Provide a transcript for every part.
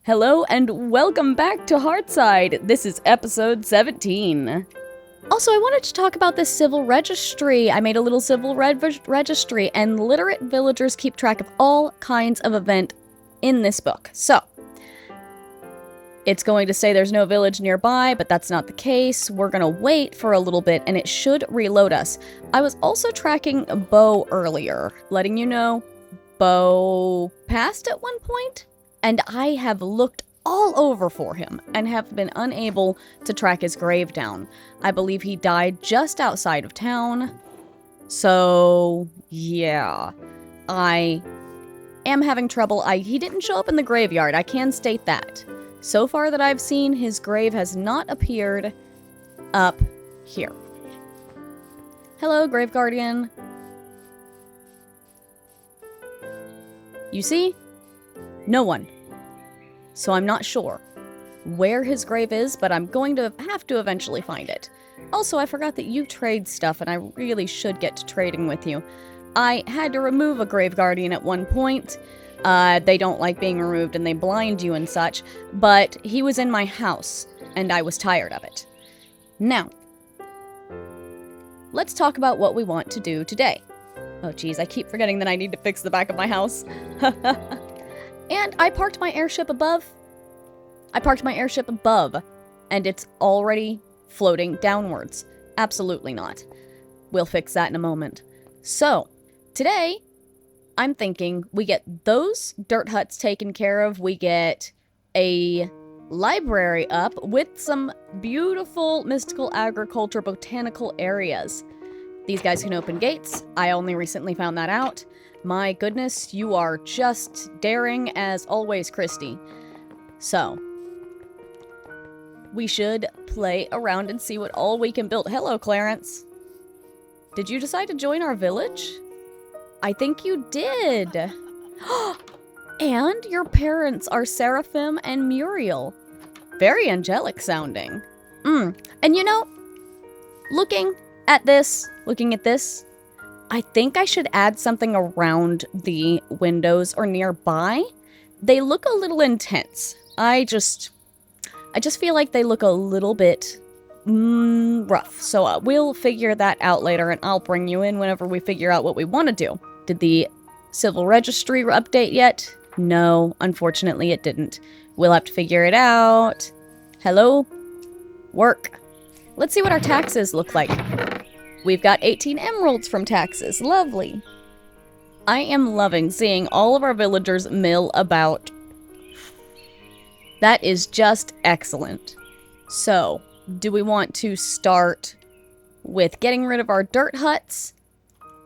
Hello and welcome back to Hearthside. This is episode 17. Also, I wanted to talk about this civil registry. I made a little civil registry, and literate villagers keep track of all kinds of event in this book. So, it's going to say there's no village nearby, but that's not the case. We're going to wait for a little bit, and it should reload us. I was also tracking Bo earlier, letting you know Bo passed at one point. And I have looked all over for him and have been unable to track his grave down. I believe he died just outside of town. So, yeah. I am having trouble. He didn't show up in the graveyard, I can state that. So far that I've seen, his grave has not appeared up here. Hello, Grave Guardian. You see? No one. So I'm not sure where his grave is, but I'm going to have to eventually find it. Also, I forgot that you trade stuff, and I really should get to trading with you. I had to remove a Grave Guardian at one point. They don't like being removed, and they blind you and such, but he was in my house, and I was tired of it. Now, let's talk about what we want to do today. Oh geez, I keep forgetting that I need to fix the back of my house. And I parked my airship above. And it's already floating downwards. Absolutely not. We'll fix that in a moment. So, today, I'm thinking we get those dirt huts taken care of. We get a library up with some beautiful mystical agriculture botanical areas. These guys can open gates. I only recently found that out. My goodness, you are just daring as always, Christy. So, we should play around and see what all we can build. Hello, Clarence. Did you decide to join our village? I think you did. And your parents are Seraphim and Muriel. Very angelic sounding. And you know, looking at this, I think I should add something around the windows or nearby. They look a little intense. I just feel like they look a little bit rough. So we'll figure that out later, and I'll bring you in whenever we figure out what we want to do. Did the civil registry update yet? No, unfortunately it didn't. We'll have to figure it out. Hello? Work. Let's see what our taxes look like. We've got 18 emeralds from taxes. Lovely. I am loving seeing all of our villagers mill about. That is just excellent. So, do we want to start with getting rid of our dirt huts?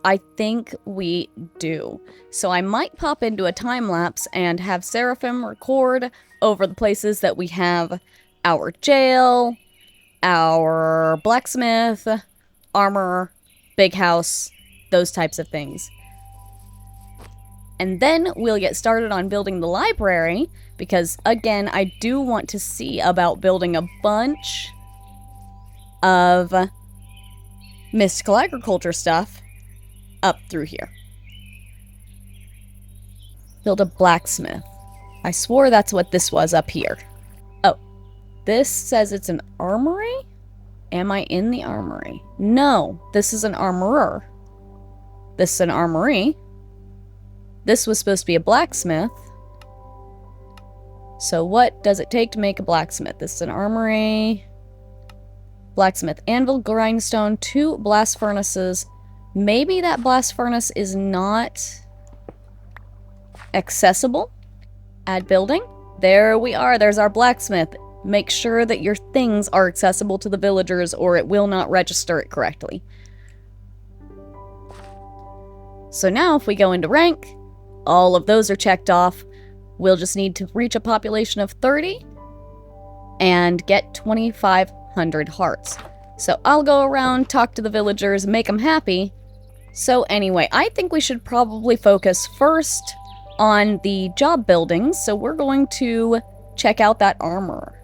I think we do. So I might pop into a time lapse and have Seraphim record over the places that we have our jail, our blacksmith, armor, big house, those types of things. And then we'll get started on building the library, because again, I do want to see about building a bunch of mystical agriculture stuff up through here. Build a blacksmith. I swore that's what this was up here. Oh, this says it's an armory? Am I in the armory? No, this is an armorer. This is an armory. This was supposed to be a blacksmith. So what does it take to make a blacksmith? This is an armory. Blacksmith, anvil, grindstone, 2 blast furnaces. Maybe that blast furnace is not accessible. Add building. There we are. There's our blacksmith. Make sure that your things are accessible to the villagers or it will not register it correctly. So now if we go into rank, all of those are checked off. We'll just need to reach a population of 30 and get 2,500 hearts. So I'll go around, talk to the villagers, make them happy. So anyway, I think we should probably focus first on the job buildings. So we're going to check out that armor.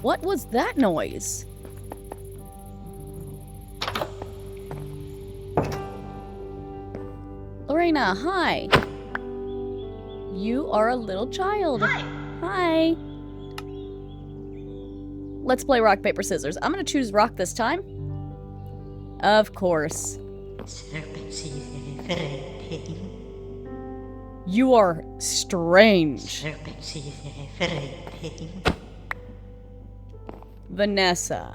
What was that noise? Lorena, hi. You are a little child. Hi. Hi. Let's play rock, paper, scissors. I'm gonna choose rock this time. Of course. You are strange. Vanessa.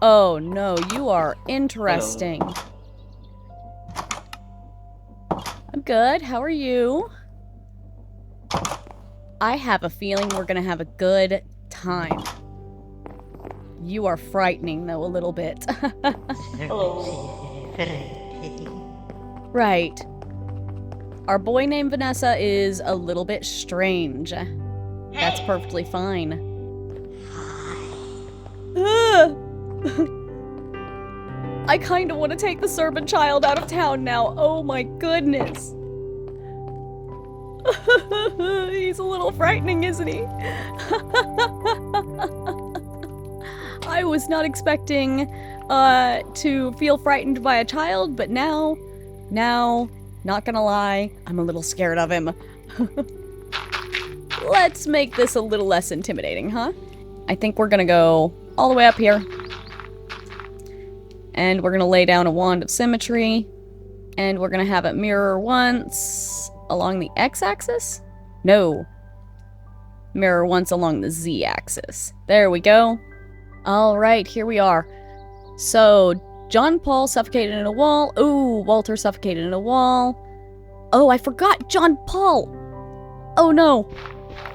Oh no, you are interesting. Hello. I'm good. How are you? I have a feeling we're gonna have a good time. You are frightening, though, a little bit. Hello. Right. Our boy named Vanessa is a little bit strange. That's perfectly fine. I kinda want to take the servant child out of town now. Oh my goodness. He's a little frightening, isn't he? I was not expecting to feel frightened by a child, but now, not gonna lie, I'm a little scared of him. Let's make this a little less intimidating, huh? I think we're gonna go all the way up here. And we're gonna lay down a wand of symmetry. And we're gonna have it mirror once along the x-axis? No. Mirror once along the z-axis. There we go. Alright, here we are. So, John Paul suffocated in a wall. Ooh, Walter suffocated in a wall. Oh, I forgot John Paul! Oh no!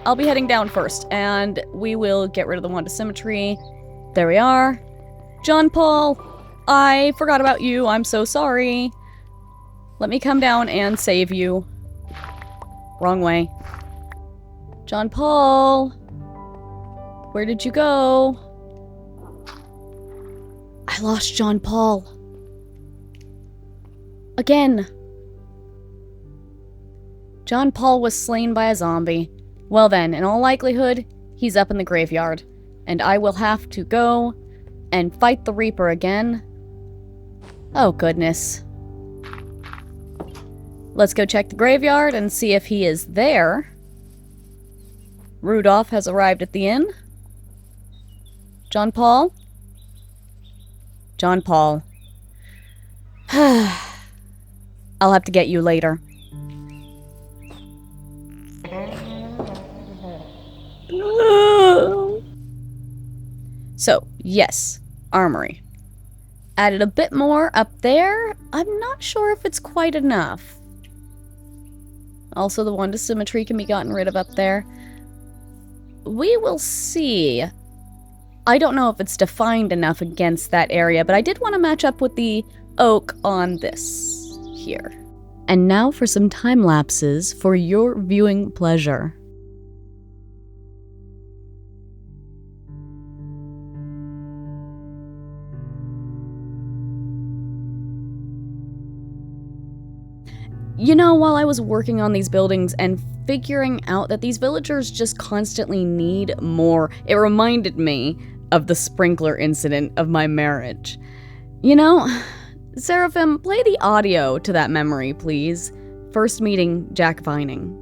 I'll be heading down first, and we will get rid of the wand of symmetry. There we are. John Paul, I forgot about you. I'm so sorry. Let me come down and save you. Wrong way. John Paul, where did you go? I lost John Paul. Again. John Paul was slain by a zombie. Well then, in all likelihood, he's up in the graveyard. And I will have to go and fight the Reaper again. Oh goodness. Let's go check the graveyard and see if he is there. Rudolph has arrived at the inn. John Paul? John Paul. I'll have to get you later. So, yes, armory. Added a bit more up there. I'm not sure if it's quite enough. Also, the wand of symmetry can be gotten rid of up there. We will see. I don't know if it's defined enough against that area, but I did want to match up with the oak on this here. And now for some time lapses for your viewing pleasure. You know, while I was working on these buildings and figuring out that these villagers just constantly need more, it reminded me of the sprinkler incident of my marriage. You know, Seraphim, play the audio to that memory, please. First meeting Jack Vining.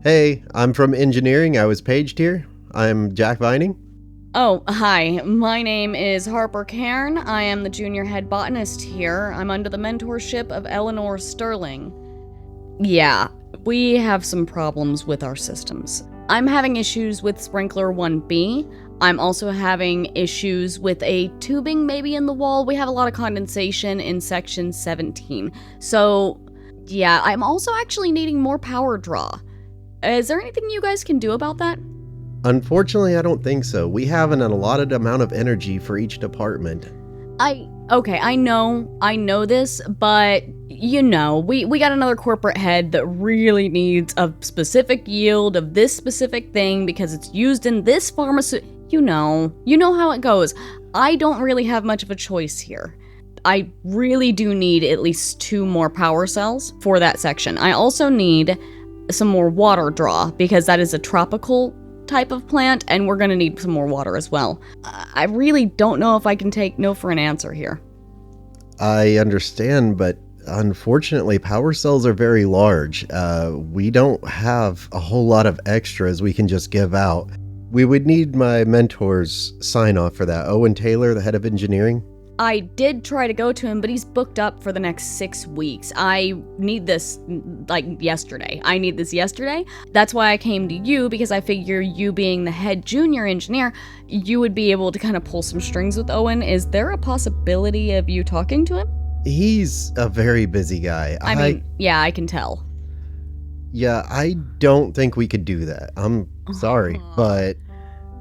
Hey, I'm from engineering. I was paged here. I'm Jack Vining. Oh, hi. My name is Harper Cairn. I am the junior head botanist here. I'm under the mentorship of Eleanor Sterling. Yeah, we have some problems with our systems. I'm having issues with Sprinkler 1B. I'm also having issues with a tubing maybe in the wall. We have a lot of condensation in section 17. So, yeah, I'm also actually needing more power draw. Is there anything you guys can do about that? Unfortunately, I don't think so. We have an allotted amount of energy for each department. Okay, I know this, but, you know, we got another corporate head that really needs a specific yield of this specific thing because it's used in this pharmaceutical. You know how it goes. I don't really have much of a choice here. I really do need at least 2 more power cells for that section. I also need some more water draw because that is a tropical type of plant, and we're gonna need some more water as well. I really don't know if I can take no for an answer here. I understand, but unfortunately, power cells are very large. We don't have a whole lot of extras we can just give out. We would need my mentor's sign off for that. Owen Taylor, the head of engineering. I did try to go to him, but he's booked up for the next 6 weeks. I need this, yesterday. I need this yesterday. That's why I came to you, because I figure you being the head junior engineer, you would be able to kind of pull some strings with Owen. Is there a possibility of you talking to him? He's a very busy guy. I mean, yeah, I can tell. Yeah, I don't think we could do that. I'm sorry, but...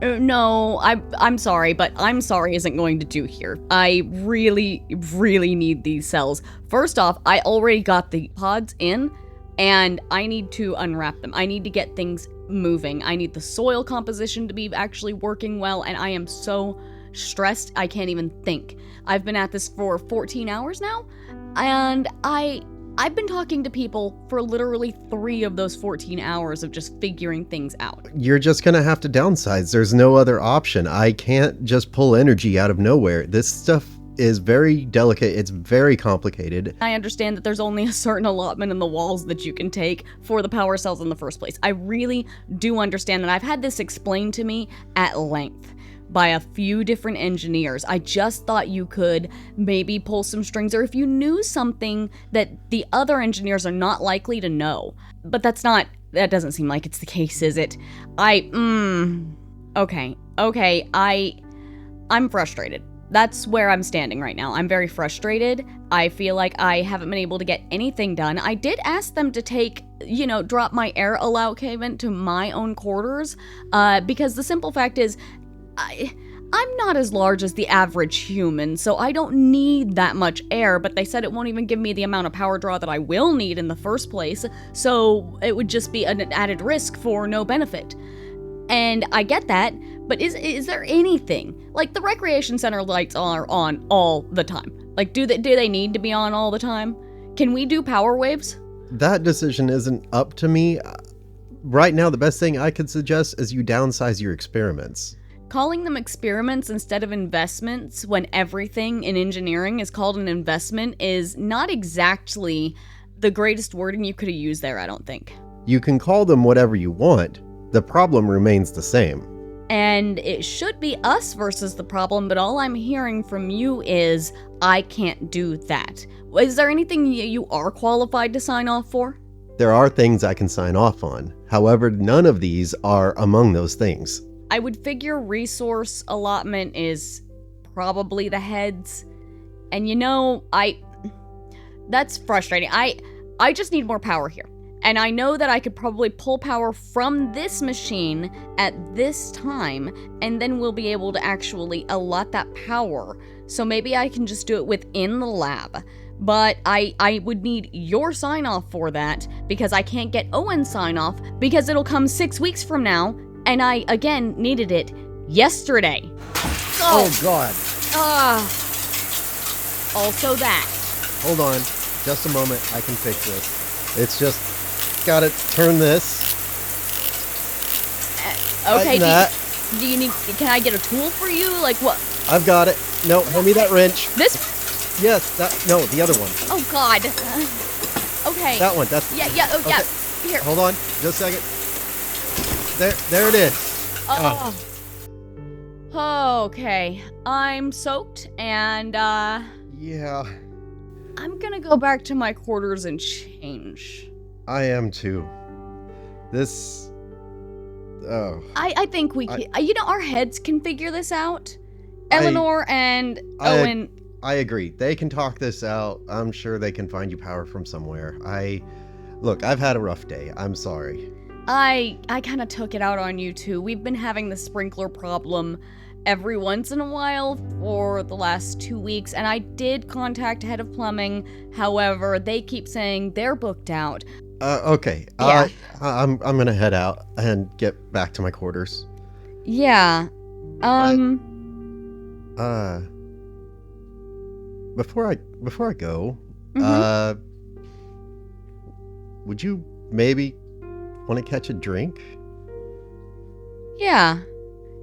No, I'm sorry, but I'm sorry isn't going to do here. I really, really need these cells. First off, I already got the pods in, and I need to unwrap them. I need to get things moving. I need the soil composition to be actually working well, and I am so stressed I can't even think. I've been at this for 14 hours now, and I've been talking to people for literally 3 of those 14 hours of just figuring things out. You're just gonna have to downsize. There's no other option. I can't just pull energy out of nowhere. This stuff is very delicate. It's very complicated. I understand that there's only a certain allotment in the walls that you can take for the power cells in the first place. I really do understand that. I've had this explained to me at length by a few different engineers. I just thought you could maybe pull some strings, or if you knew something that the other engineers are not likely to know. But that doesn't seem like it's the case, is it? Okay, I'm frustrated. That's where I'm standing right now. I'm very frustrated. I feel like I haven't been able to get anything done. I did ask them to drop my air allowance to my own quarters, because the simple fact is, I'm not as large as the average human, so I don't need that much air, but they said it won't even give me the amount of power draw that I will need in the first place, so it would just be an added risk for no benefit. And I get that, but is there anything? Like, the recreation center lights are on all the time. Like, do they need to be on all the time? Can we do power waves? That decision isn't up to me. Right now, the best thing I could suggest is you downsize your experiments. Calling them experiments instead of investments when everything in engineering is called an investment is not exactly the greatest wording you could have used there, I don't think. You can call them whatever you want. The problem remains the same. And it should be us versus the problem, but all I'm hearing from you is, I can't do that. Is there anything you are qualified to sign off for? There are things I can sign off on. However, none of these are among those things. I would figure resource allotment is probably the heads. And that's frustrating. I just need more power here. And I know that I could probably pull power from this machine at this time, and then we'll be able to actually allot that power. So maybe I can just do it within the lab. But I would need your sign off for that, because I can't get Owen's sign off, because it'll come 6 weeks from now. And I, again, needed it yesterday. Oh God. Also that. Hold on. Just a moment. I can fix this. It's just gotta turn this. Okay, do you need, can I get a tool for you? Like what? I've got it. No, hand me that wrench. This? Yes, no, the other one. Oh God. Okay. That one, that's. Yeah, okay. yeah. Here. Hold on, just a second. There it is. Okay. I'm soaked, and yeah. I'm gonna go back to my quarters and change. I am too. This. Oh. I think we can. Our heads can figure this out. Eleanor and Owen. I agree. They can talk this out. I'm sure they can find you power from somewhere. Look, I've had a rough day. I'm sorry. I kind of took it out on you too. We've been having the sprinkler problem every once in a while for the last 2 weeks, and I did contact head of plumbing. However, they keep saying they're booked out. Okay. Yeah. I'm gonna head out and get back to my quarters. Yeah. Before I go, Mm-hmm. Would you maybe want to catch a drink? Yeah.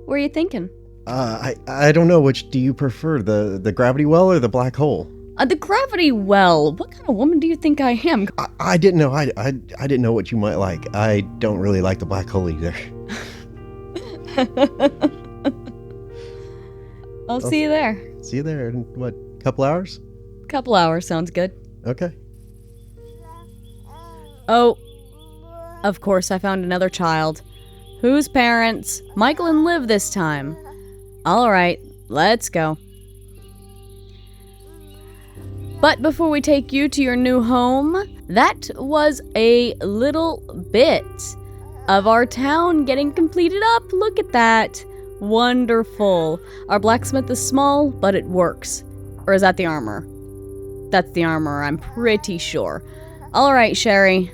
What are you thinking? I don't know. Which do you prefer, the gravity well or the black hole? The gravity well. What kind of woman do you think I am? I didn't know. I didn't know what you might like. I don't really like the black hole either. I'll see you there. See you there in what, couple hours? Couple hours sounds good. Okay. Oh, of course I found another child. Whose parents? Michael and Liv this time. Alright, let's go. But before we take you to your new home, that was a little bit of our town getting completed up. Look at that. Wonderful. Our blacksmith is small, but it works. Or is that the armor? That's the armor, I'm pretty sure. Alright, Sherry.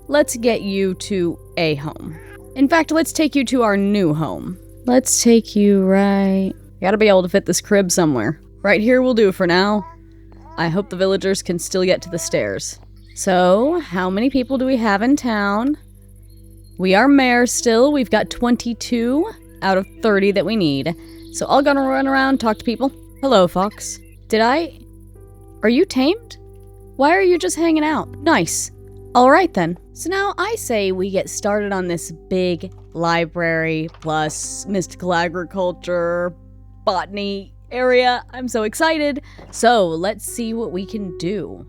Let's get you to a home. In fact, let's take you to our new home. Let's take you right... Gotta be able to fit this crib somewhere. Right here will do for now. I hope the villagers can still get to the stairs. So, how many people do we have in town? We are mayor still. We've got 22 out of 30 that we need. So I'll go run around, talk to people. Hello, Fox. Are you tamed? Why are you just hanging out? Nice. Alright then. So now I say we get started on this big library plus mystical agriculture, botany area. I'm so excited. So let's see what we can do.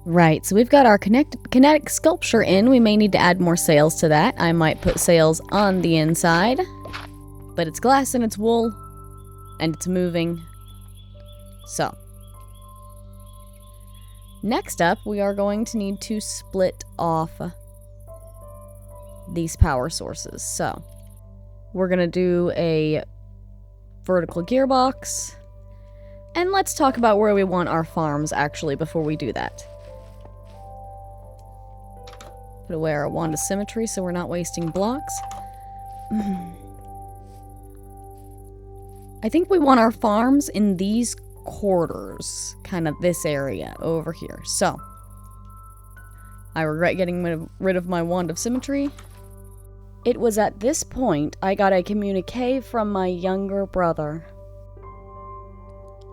Right, so we've got our kinetic sculpture in. We may need to add more sails to that. I might put sails on the inside. But it's glass and it's wool. And it's moving. So. Next up, we are going to need to split off these power sources. So, we're going to do a vertical gearbox. And let's talk about where we want our farms, actually, before we do that. Put away our wand of symmetry so we're not wasting blocks. I think we want our farms in these quarters. Kind of this area over here. So, I regret getting rid of my wand of symmetry. It was at this point I got a communique from my younger brother.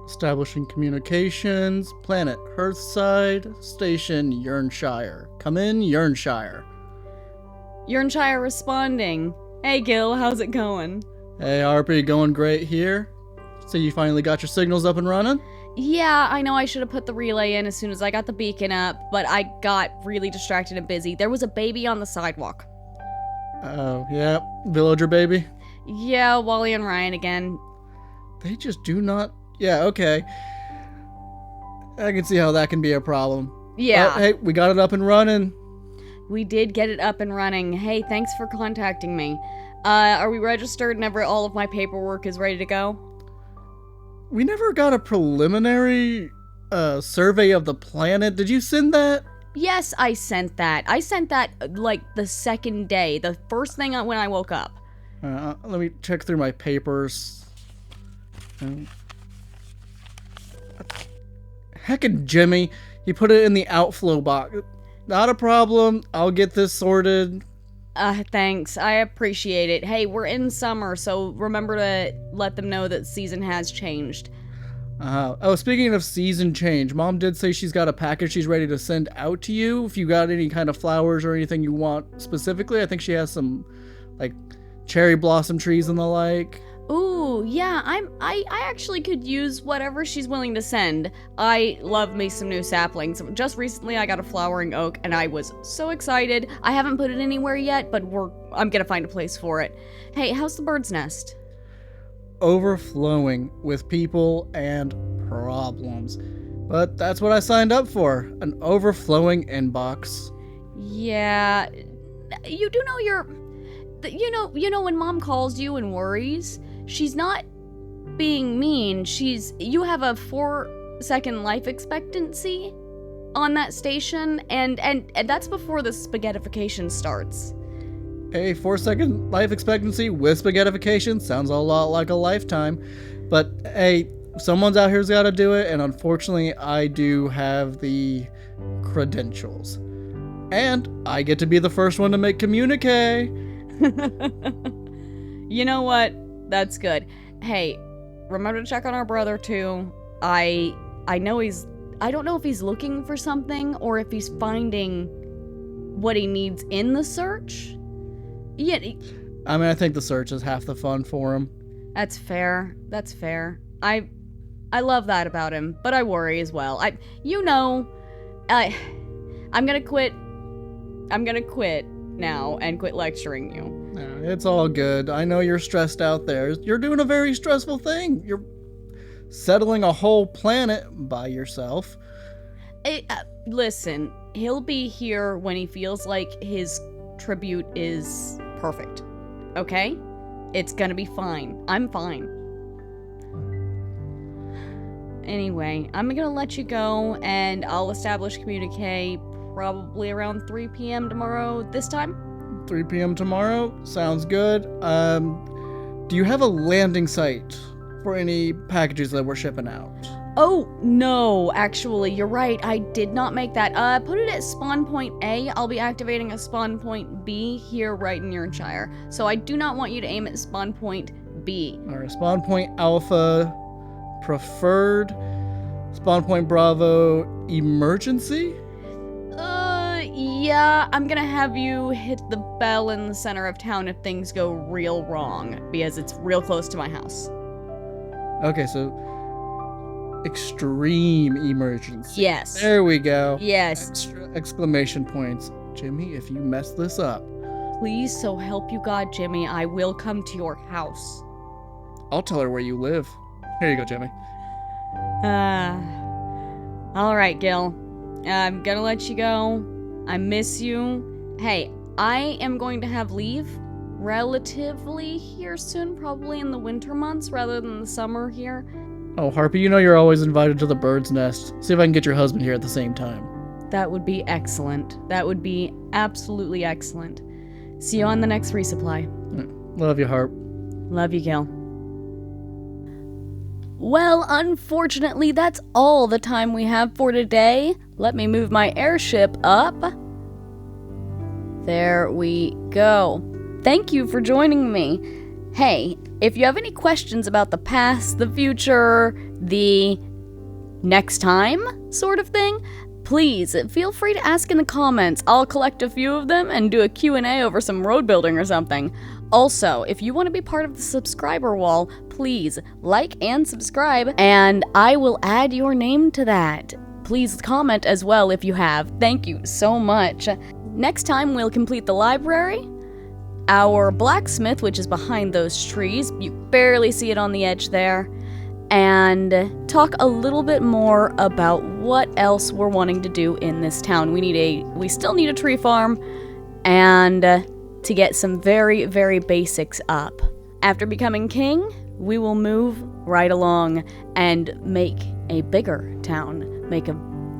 Establishing communications, planet Hearthside, station Yernshire. Come in, Yernshire. Yernshire responding. Hey Gil, how's it going? Hey, Harpy, going great here. So you finally got your signals up and running? Yeah, I know I should have put the relay in as soon as I got the beacon up, but I got really distracted and busy. There was a baby on the sidewalk. Oh, yeah. Villager baby? Yeah, Wally and Ryan again. They just do not... Yeah, okay. I can see how that can be a problem. Yeah. But, hey, we got it up and running. We did get it up and running. Hey, thanks for contacting me. Are we registered and all of my paperwork is ready to go? We never got a preliminary survey of the planet. Did you send that? Yes, I sent that. I sent that, like, the second day. The first thing when I woke up. Let me check through my papers. Heckin' Jimmy. He put it in the outflow box. Not a problem. I'll get this sorted. Thanks. I appreciate it. Hey, we're in summer, so remember to let them know that season has changed. Oh, speaking of season change, Mom did say she's got a package she's ready to send out to you. If you got any kind of flowers or anything you want specifically, I think she has some, like, cherry blossom trees and the like. Ooh, yeah, I actually could use whatever she's willing to send. I love me some new saplings. Just recently I got a flowering oak and I was so excited. I haven't put it anywhere yet, but I'm gonna find a place for it. Hey, how's the bird's nest? Overflowing with people and problems. But that's what I signed up for, an overflowing inbox. Yeah, you do know you know when Mom calls you and worries, she's not being mean. You have a 4-second life expectancy on that station, and that's before the spaghettification starts. A 4-second life expectancy with spaghettification sounds a lot like a lifetime. But hey, someone's out here's got to do it, and unfortunately I do have the credentials. And I get to be the first one to make communique. You know what? That's good. Hey, remember to check on our brother too. I don't know if he's looking for something or if he's finding what he needs in the search. Yeah. I mean, I think the search is half the fun for him. That's fair. I love that about him, but I worry as well. I'm gonna quit now and quit lecturing you. No, it's all good. I know you're stressed out there. You're doing a very stressful thing. You're settling a whole planet by yourself. Listen, he'll be here when he feels like his tribute is perfect. Okay? It's gonna be fine. I'm fine. Anyway, I'm gonna let you go, and I'll establish communique probably around 3 p.m. tomorrow this time. 3 p.m. tomorrow? Sounds good. Do you have a landing site for any packages that we're shipping out? Oh, no, actually, you're right. I did not make that. Put it at spawn point A. I'll be activating a spawn point B here right in Yernshire. So I do not want you to aim at spawn point B. Alright, spawn point Alpha preferred. Spawn point Bravo emergency? Yeah, I'm gonna have you hit the bell in the center of town if things go real wrong, because it's real close to my house. Okay, so extreme emergency. Yes. There we go. Yes. Extra exclamation points. Jimmy, if you mess this up. Please, so help you God, Jimmy, I will come to your house. I'll tell her where you live. Here you go, Jimmy. Alright, Gil. I'm gonna let you go. I miss you. Hey, I am going to have leave relatively here soon, probably in the winter months rather than the summer here. Oh, Harpy, you know you're always invited to the bird's nest. See if I can get your husband here at the same time. That would be excellent. That would be absolutely excellent. See you on the next resupply. Love you, Harp. Love you, Gil. Well, unfortunately, that's all the time we have for today. Let me move my airship up. There we go. Thank you for joining me. Hey, if you have any questions about the past, the future, the next time sort of thing, please feel free to ask in the comments. I'll collect a few of them and do a Q&A over some road building or something. Also, if you want to be part of the subscriber wall, please like and subscribe, and I will add your name to that. Please comment as well if you have. Thank you so much. Next time we'll complete the library, our blacksmith, which is behind those trees, you barely see it on the edge there, and talk a little bit more about what else we're wanting to do in this town. We still need a tree farm, and to get some very, very basics up. After becoming king, we will move right along and make a bigger town, make a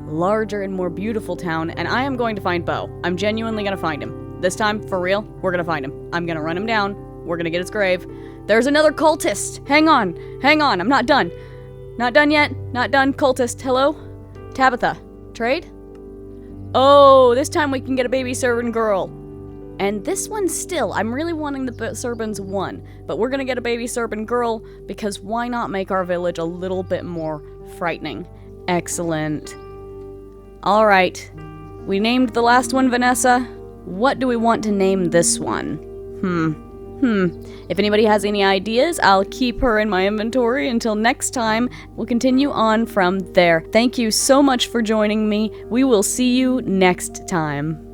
larger and more beautiful town, and I am going to find Bo. I'm genuinely going to find him. This time, for real, we're going to find him. I'm going to run him down. We're going to get his grave. There's another cultist. Hang on. I'm not done. Not done yet. Not done. Cultist. Hello? Tabitha. Trade? Oh, this time we can get a baby servant girl. And this one still, I'm really wanting the servants one, but we're gonna get a baby servant girl because why not make our village a little bit more frightening? Excellent. All right, we named the last one Vanessa. What do we want to name this one? If anybody has any ideas, I'll keep her in my inventory until next time. We'll continue on from there. Thank you so much for joining me. We will see you next time.